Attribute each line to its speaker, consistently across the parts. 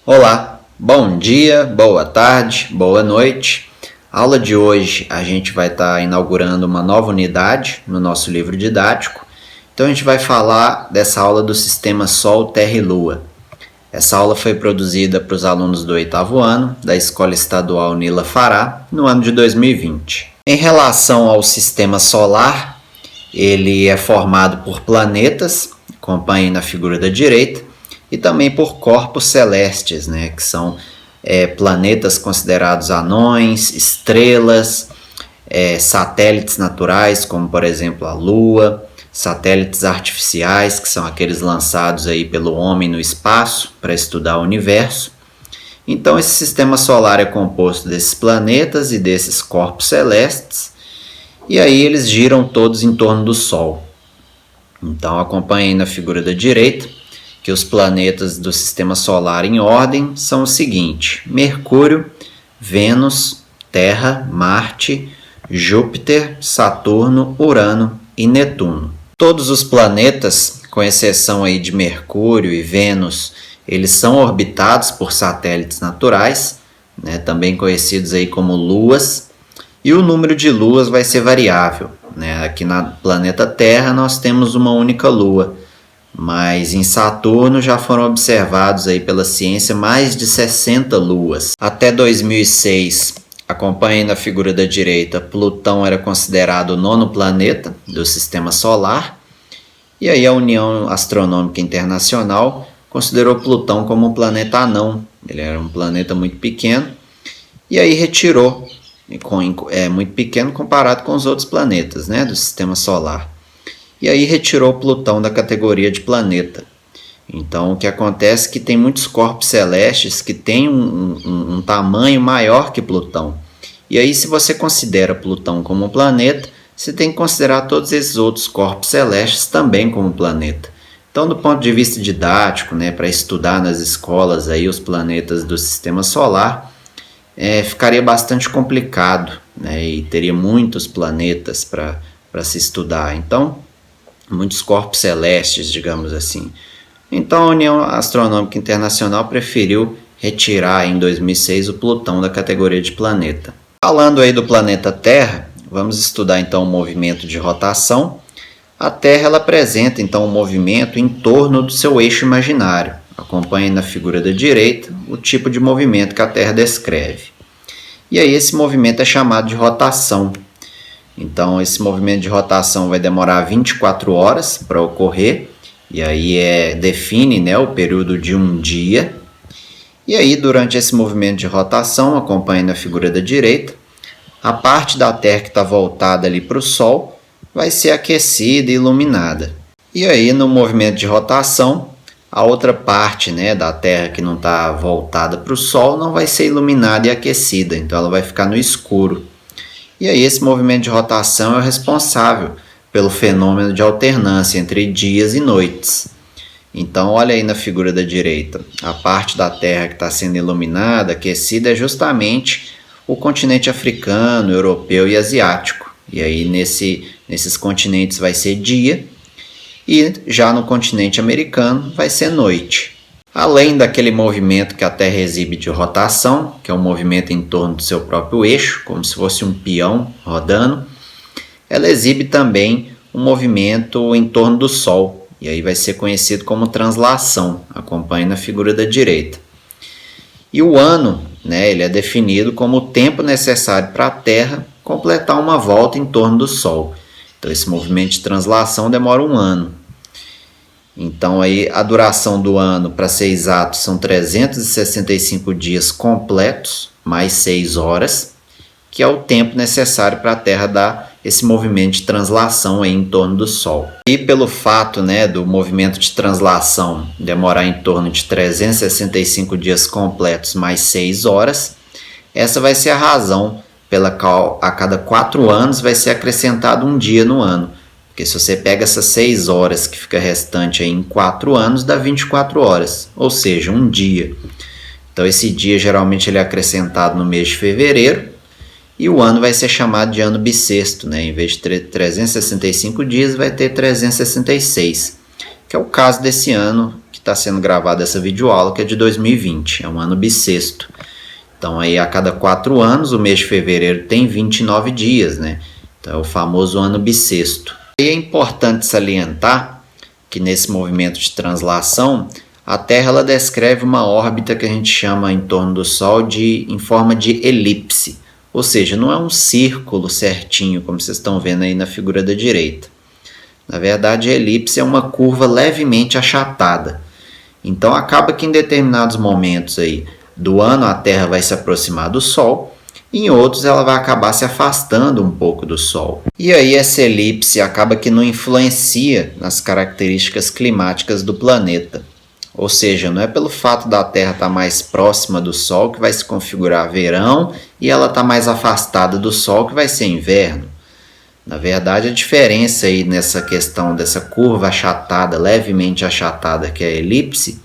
Speaker 1: Olá, bom dia, boa tarde, boa noite. A aula de hoje a gente vai estar inaugurando uma nova unidade no nosso livro didático. Então a gente vai falar dessa aula do sistema Sol, Terra e Lua. Essa aula foi produzida para os alunos do 8º ano da Escola Estadual Nila Fará no ano de 2020. Em relação ao sistema solar, ele é formado por planetas, acompanhem na figura da direita, e também por corpos celestes, que são planetas considerados anões, estrelas, satélites naturais, como por exemplo a Lua, satélites artificiais, que são aqueles lançados aí pelo homem no espaço para estudar o universo. Então esse sistema solar é composto desses planetas e desses corpos celestes, e aí eles giram todos em torno do Sol. Então acompanhem na figura da direita que os planetas do sistema solar em ordem são os seguintes: Mercúrio, Vênus, Terra, Marte, Júpiter, Saturno, Urano e Netuno. Todos os planetas, com exceção aí de Mercúrio e Vênus, eles são orbitados por satélites naturais, também conhecidos aí como luas, e o número de luas vai ser variável. Aqui no planeta Terra nós temos uma única lua, mas em Saturno já foram observados aí pela ciência mais de 60 luas. Até 2006, acompanhem na figura da direita, Plutão era considerado o 9º planeta do sistema solar, e aí a União Astronômica Internacional considerou Plutão como um planeta anão. Ele era um planeta muito pequeno, e aí retirou, muito pequeno comparado com os outros planetas do sistema solar. E aí retirou Plutão da categoria de planeta. Então o que acontece é que tem muitos corpos celestes que têm um tamanho maior que Plutão. E aí se você considera Plutão como um planeta, você tem que considerar todos esses outros corpos celestes também como planeta. Então do ponto de vista didático, para estudar nas escolas aí os planetas do sistema solar, ficaria bastante complicado, e teria muitos planetas para se estudar. Então muitos corpos celestes, digamos assim. Então a União Astronômica Internacional preferiu retirar em 2006 o Plutão da categoria de planeta. Falando aí do planeta Terra, vamos estudar então o movimento de rotação. A Terra ela apresenta então um movimento em torno do seu eixo imaginário. Acompanhe na figura da direita o tipo de movimento que a Terra descreve. E aí esse movimento é chamado de rotação. Então esse movimento de rotação vai demorar 24 horas para ocorrer, e aí define o período de um dia. E aí durante esse movimento de rotação, acompanhe na figura da direita, a parte da Terra que está voltada ali para o Sol vai ser aquecida e iluminada. E aí no movimento de rotação, a outra parte da Terra que não está voltada para o Sol não vai ser iluminada e aquecida, então ela vai ficar no escuro. E aí esse movimento de rotação é o responsável pelo fenômeno de alternância entre dias e noites. Então olha aí na figura da direita, a parte da Terra que está sendo iluminada, aquecida, é justamente o continente africano, europeu e asiático. E aí nesses continentes vai ser dia, e já no continente americano vai ser noite. Além daquele movimento que a Terra exibe de rotação, que é um movimento em torno do seu próprio eixo, como se fosse um peão rodando, ela exibe também um movimento em torno do Sol, e aí vai ser conhecido como translação. Acompanhe na figura da direita. E o ano, ele é definido como o tempo necessário para a Terra completar uma volta em torno do Sol. Então esse movimento de translação demora um ano. Então aí a duração do ano, para ser exato, são 365 dias completos, mais 6 horas, que é o tempo necessário para a Terra dar esse movimento de translação aí em torno do Sol. E pelo fato do movimento de translação demorar em torno de 365 dias completos mais 6 horas, essa vai ser a razão pela qual a cada 4 anos vai ser acrescentado um dia no ano. Porque se você pega essas 6 horas que fica restante aí em 4 anos, dá 24 horas, ou seja, um dia. Então esse dia geralmente ele é acrescentado no mês de fevereiro, e o ano vai ser chamado de ano bissexto. Em vez de 365 dias, vai ter 366, que é o caso desse ano que está sendo gravada essa videoaula, que é de 2020, é um ano bissexto. Então aí a cada 4 anos, o mês de fevereiro tem 29 dias, né? Então é o famoso ano bissexto. E é importante salientar que nesse movimento de translação, a Terra ela descreve uma órbita que a gente chama em torno do Sol em forma de elipse. Ou seja, não é um círculo certinho, como vocês estão vendo aí na figura da direita. Na verdade, a elipse é uma curva levemente achatada. Então acaba que em determinados momentos aí do ano a Terra vai se aproximar do Sol, e em outros ela vai acabar se afastando um pouco do Sol. E aí essa elipse acaba que não influencia nas características climáticas do planeta. Ou seja, não é pelo fato da Terra estar mais próxima do Sol que vai se configurar verão e ela estar mais afastada do Sol que vai ser inverno. Na verdade, a diferença aí nessa questão dessa curva achatada, levemente achatada, que é a elipse,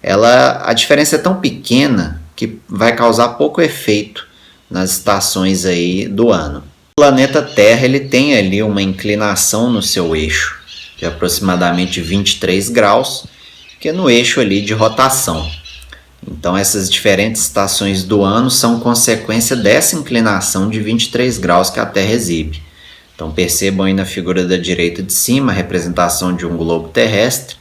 Speaker 1: a diferença é tão pequena que vai causar pouco efeito nas estações aí do ano. O planeta Terra ele tem ali uma inclinação no seu eixo de aproximadamente 23 graus, que é no eixo ali de rotação. Então essas diferentes estações do ano são consequência dessa inclinação de 23 graus que a Terra exibe. Então percebam aí na figura da direita de cima a representação de um globo terrestre.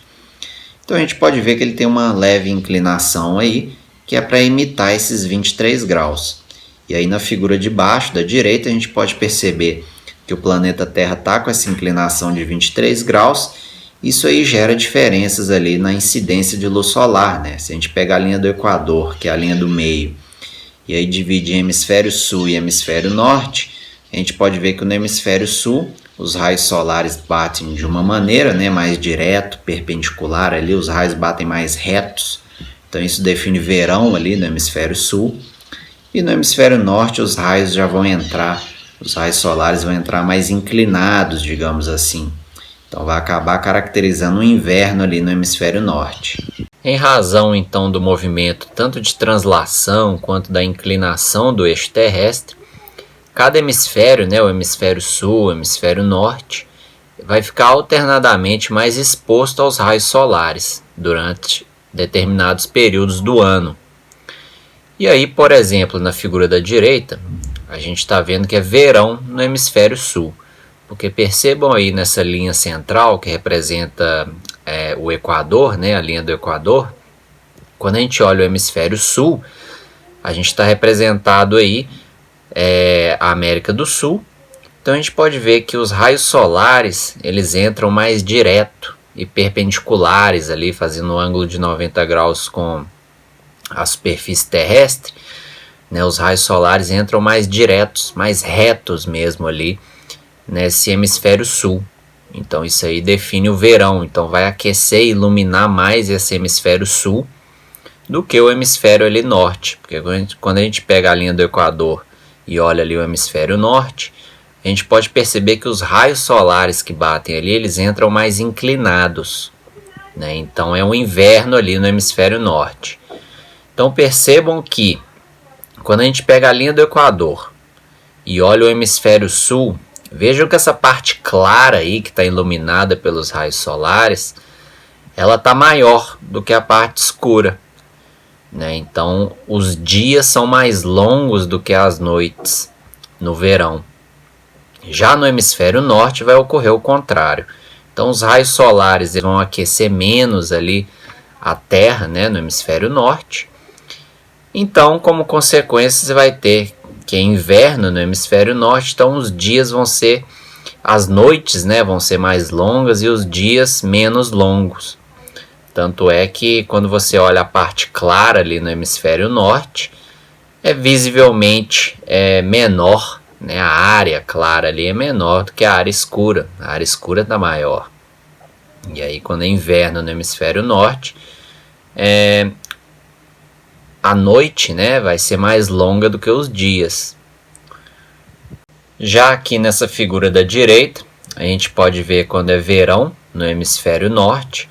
Speaker 1: Então a gente pode ver que ele tem uma leve inclinação aí, que é para imitar esses 23 graus. E aí na figura de baixo, da direita, a gente pode perceber que o planeta Terra está com essa inclinação de 23 graus. Isso aí gera diferenças ali na incidência de luz solar, né? Se a gente pegar a linha do Equador, que é a linha do meio, e aí dividir hemisfério sul e hemisfério norte, a gente pode ver que no hemisfério sul os raios solares batem de uma maneira, né, mais direto, perpendicular ali, os raios batem mais retos. Então isso define verão ali no hemisfério sul. E no hemisfério norte os raios já vão entrar, os raios solares vão entrar mais inclinados, digamos assim. Então vai acabar caracterizando o inverno ali no hemisfério norte. Em razão então do movimento tanto de translação quanto da inclinação do eixo terrestre, cada hemisfério, né, o hemisfério sul, o hemisfério norte, vai ficar alternadamente mais exposto aos raios solares durante determinados períodos do ano. E aí, por exemplo, na figura da direita, a gente está vendo que é verão no hemisfério sul. Porque percebam aí nessa linha central que representa o Equador, né, a linha do Equador, quando a gente olha o hemisfério sul, a gente está representado aí a América do Sul. Então a gente pode ver que os raios solares eles entram mais direto e perpendiculares ali, fazendo um ângulo de 90 graus com a superfície terrestre, né? Os raios solares entram mais diretos, mais retos mesmo ali nesse hemisfério sul. Então isso aí define o verão. Então vai aquecer e iluminar mais esse hemisfério sul do que o hemisfério ali norte, porque quando a gente pega a linha do Equador e olha ali o hemisfério norte, a gente pode perceber que os raios solares que batem ali, eles entram mais inclinados, né? Então é um inverno ali no hemisfério norte. Então percebam que quando a gente pega a linha do Equador e olha o hemisfério sul, vejam que essa parte clara aí que está iluminada pelos raios solares, ela está maior do que a parte escura, né? Então os dias são mais longos do que as noites no verão. Já no hemisfério norte vai ocorrer o contrário. Então os raios solares vão aquecer menos ali a Terra, né, no hemisfério norte. Então, como consequência, você vai ter que é inverno no hemisfério norte, então os dias vão ser, as noites, né, vão ser mais longas e os dias menos longos. Tanto é que quando você olha a parte clara ali no hemisfério norte, é visivelmente menor, né, a área clara ali é menor do que a área escura está maior. E aí quando é inverno no hemisfério norte, a noite, né, vai ser mais longa do que os dias. Já aqui nessa figura da direita, a gente pode ver quando é verão no hemisfério norte.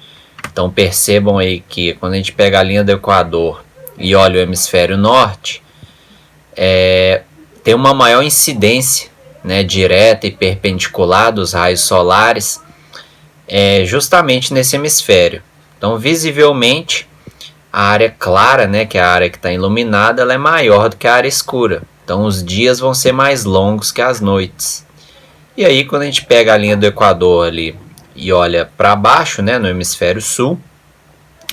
Speaker 1: Então percebam aí que quando a gente pega a linha do Equador e olha o hemisfério norte, tem uma maior incidência, né, direta e perpendicular dos raios solares justamente nesse hemisfério. Então, visivelmente, a área clara, né, que é a área que está iluminada, ela é maior do que a área escura. Então, os dias vão ser mais longos que as noites. E aí, quando a gente pega a linha do Equador ali e olha para baixo, né, no hemisfério sul,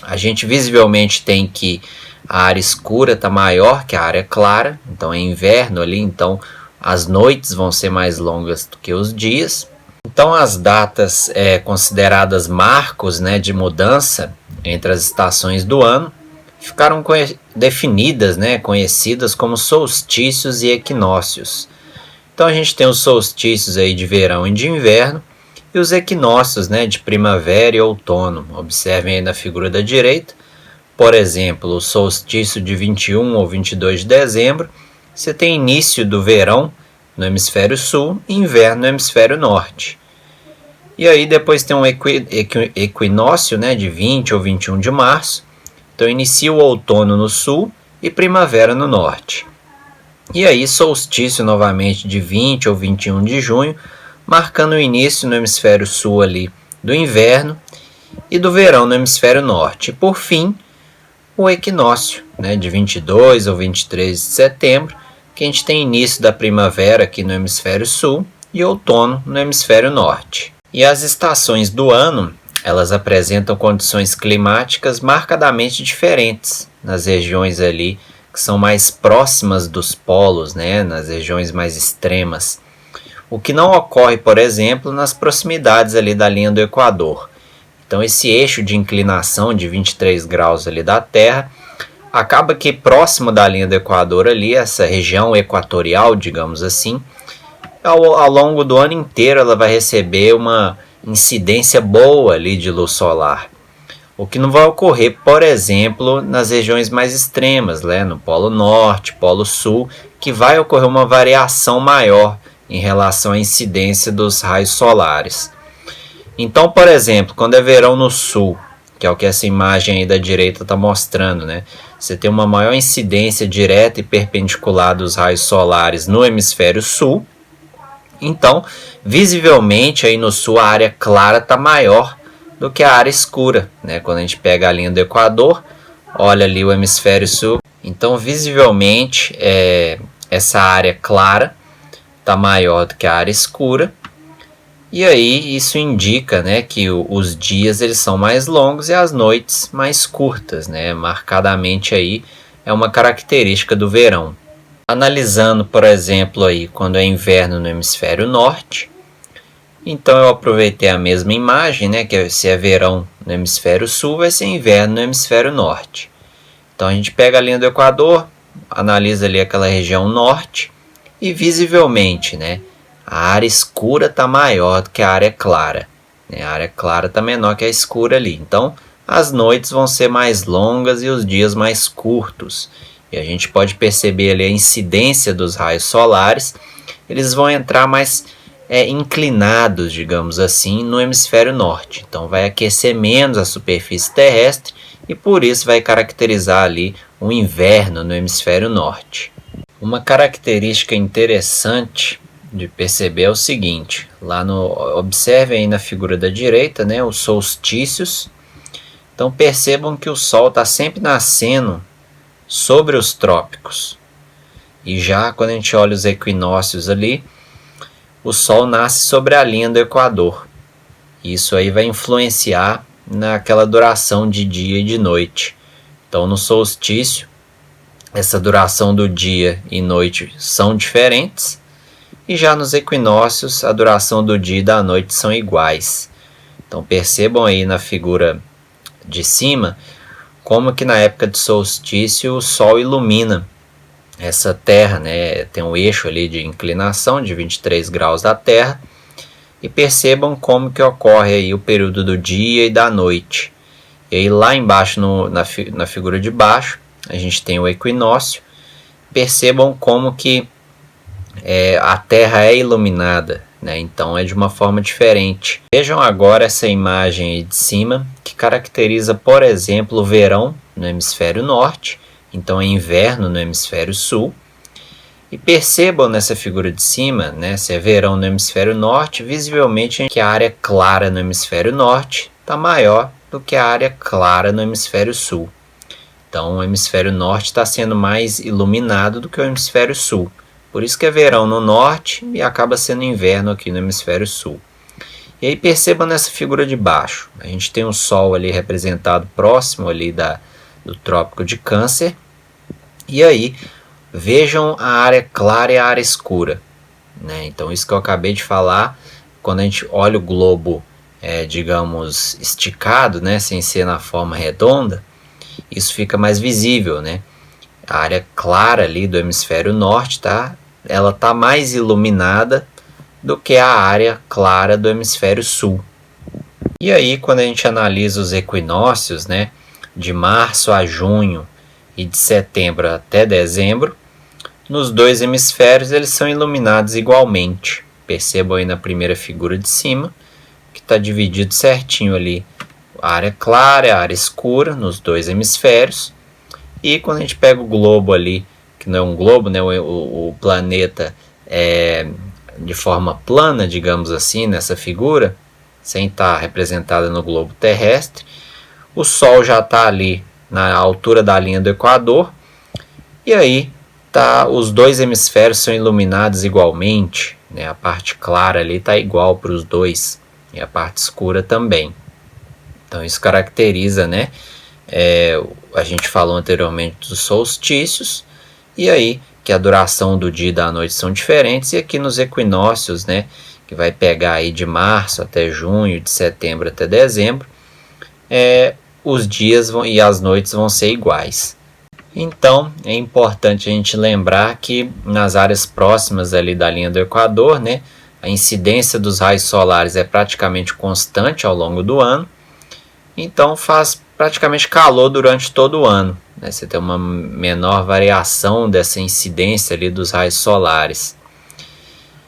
Speaker 1: a gente visivelmente tem que a área escura está maior que a área clara. Então, é inverno ali, então as noites vão ser mais longas do que os dias. Então, as datas consideradas marcos, né, de mudança entre as estações do ano ficaram definidas, né, conhecidas como solstícios e equinócios. Então, a gente tem os solstícios aí de verão e de inverno e os equinócios, né, de primavera e outono. Observem aí na figura da direita, por exemplo, o solstício de 21 ou 22 de dezembro, você tem início do verão no hemisfério sul e inverno no hemisfério norte. E aí depois tem um equinócio, né, de 20 ou 21 de março. Então inicia o outono no sul e primavera no norte. E aí solstício novamente de 20 ou 21 de junho, marcando o início no hemisfério sul ali do inverno e do verão no hemisfério norte. E por fim, o equinócio, né, de 22 ou 23 de setembro, que a gente tem início da primavera aqui no hemisfério sul e outono no hemisfério norte. E as estações do ano, elas apresentam condições climáticas marcadamente diferentes nas regiões ali que são mais próximas dos polos, né, nas regiões mais extremas. O que não ocorre, por exemplo, nas proximidades ali da linha do Equador. Então esse eixo de inclinação de 23 graus ali da Terra, acaba que próximo da linha do Equador ali, essa região equatorial, digamos assim, ao longo do ano inteiro ela vai receber uma incidência boa ali de luz solar. O que não vai ocorrer, por exemplo, nas regiões mais extremas, né, no Polo Norte, Polo Sul, que vai ocorrer uma variação maior em relação à incidência dos raios solares. Então, por exemplo, quando é verão no sul, que é o que essa imagem aí da direita está mostrando, né? Você tem uma maior incidência direta e perpendicular dos raios solares no hemisfério sul. Então, visivelmente aí no sul a área clara está maior do que a área escura, né? Quando a gente pega a linha do Equador, olha ali o hemisfério sul. Então, visivelmente, essa área clara está maior do que a área escura. E aí isso indica, né, que os dias eles são mais longos e as noites mais curtas, né? Marcadamente aí é uma característica do verão. Analisando, por exemplo, aí quando é inverno no hemisfério norte, então eu aproveitei a mesma imagem, né, que se é verão no hemisfério sul, vai ser inverno no hemisfério norte. Então a gente pega a linha do Equador, analisa ali aquela região norte e visivelmente, né, a área escura está maior do que a área clara. A área clara está menor que a escura ali. Então, as noites vão ser mais longas e os dias mais curtos. E a gente pode perceber ali a incidência dos raios solares. Eles vão entrar mais inclinados, digamos assim, no hemisfério norte. Então, vai aquecer menos a superfície terrestre e por isso vai caracterizar ali o inverno no hemisfério norte. Uma característica interessante de perceber é o seguinte, observe aí na figura da direita, né, os solstícios. Então percebam que o Sol está sempre nascendo sobre os trópicos. E já quando a gente olha os equinócios ali, o Sol nasce sobre a linha do Equador. Isso aí vai influenciar naquela duração de dia e de noite. Então no solstício, essa duração do dia e noite são diferentes. E já nos equinócios, a duração do dia e da noite são iguais. Então percebam aí na figura de cima, como que na época de solstício o Sol ilumina essa Terra, né? Tem um eixo ali de inclinação de 23 graus da Terra. E percebam como que ocorre aí o período do dia e da noite. E aí lá embaixo, na figura de baixo, a gente tem o equinócio. Percebam como que a Terra é iluminada, né? Então é de uma forma diferente. Vejam agora essa imagem aí de cima, que caracteriza, por exemplo, o verão no hemisfério norte, então é inverno no hemisfério sul. E percebam nessa figura de cima, né, se é verão no hemisfério norte, visivelmente que a área clara no hemisfério norte está maior do que a área clara no hemisfério sul. Então, o hemisfério norte está sendo mais iluminado do que o hemisfério sul. Por isso que é verão no norte e acaba sendo inverno aqui no hemisfério sul. E aí perceba nessa figura de baixo. A gente tem o Sol ali representado próximo ali do Trópico de Câncer. E aí, vejam a área clara e a área escura. Né? Então, isso que eu acabei de falar, quando a gente olha o globo, digamos, esticado, né? Sem ser na forma redonda, isso fica mais visível, né? A área clara ali do hemisfério norte, tá? Ela tá mais iluminada do que a área clara do hemisfério sul. E aí, quando a gente analisa os equinócios, né? De março a junho e de setembro até dezembro, nos dois hemisférios eles são iluminados igualmente. Percebam aí na primeira figura de cima, que está dividido certinho ali a área clara e a área escura nos dois hemisférios. E quando a gente pega o globo ali, que não é um globo, né, o planeta de forma plana, digamos assim, nessa figura, sem estar representada no globo terrestre, o Sol já está ali na altura da linha do Equador, e aí os dois hemisférios são iluminados igualmente, né, a parte clara ali está igual para os dois, e a parte escura também. Então isso caracteriza, né? A gente falou anteriormente dos solstícios, e aí que a duração do dia e da noite são diferentes, e aqui nos equinócios, né? Que vai pegar aí de março até junho, de setembro até dezembro, os dias e as noites vão ser iguais. Então é importante a gente lembrar que nas áreas próximas ali da linha do Equador, né? A incidência dos raios solares é praticamente constante ao longo do ano, então faz praticamente calor durante todo o ano, né? Você tem uma menor variação dessa incidência ali dos raios solares.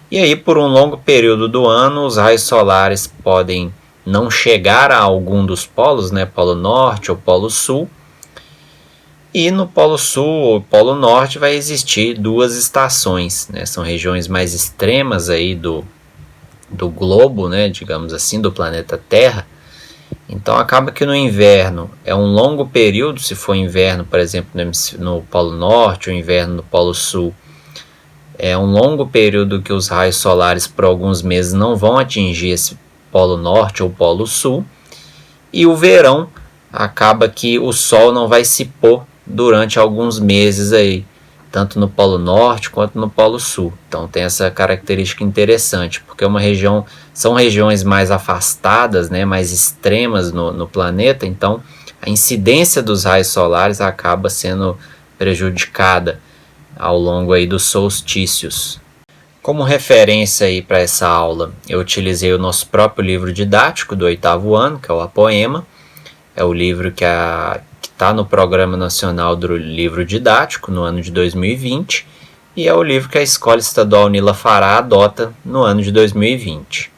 Speaker 1: E aí, por um longo período do ano, os raios solares podem não chegar a algum dos polos, né? Polo Norte ou Polo Sul. E no Polo Sul ou Polo Norte vai existir duas estações, né? São regiões mais extremas aí do globo, né? Digamos assim, do planeta Terra. Então acaba que no inverno é um longo período, se for inverno, por exemplo, no Polo Norte ou inverno no Polo Sul, é um longo período que os raios solares por alguns meses não vão atingir esse Polo Norte ou Polo Sul, e o verão acaba que o Sol não vai se pôr durante alguns meses aí, tanto no Polo Norte quanto no Polo Sul. Então tem essa característica interessante, porque são regiões mais afastadas, né, mais extremas no planeta, então a incidência dos raios solares acaba sendo prejudicada ao longo aí dos solstícios. Como referência aí para essa aula, eu utilizei o nosso próprio livro didático do 8º ano, que é o Apoema. É o livro que está no Programa Nacional do Livro Didático no ano de 2020, e é o livro que a Escola Estadual Nila Fará adota no ano de 2020.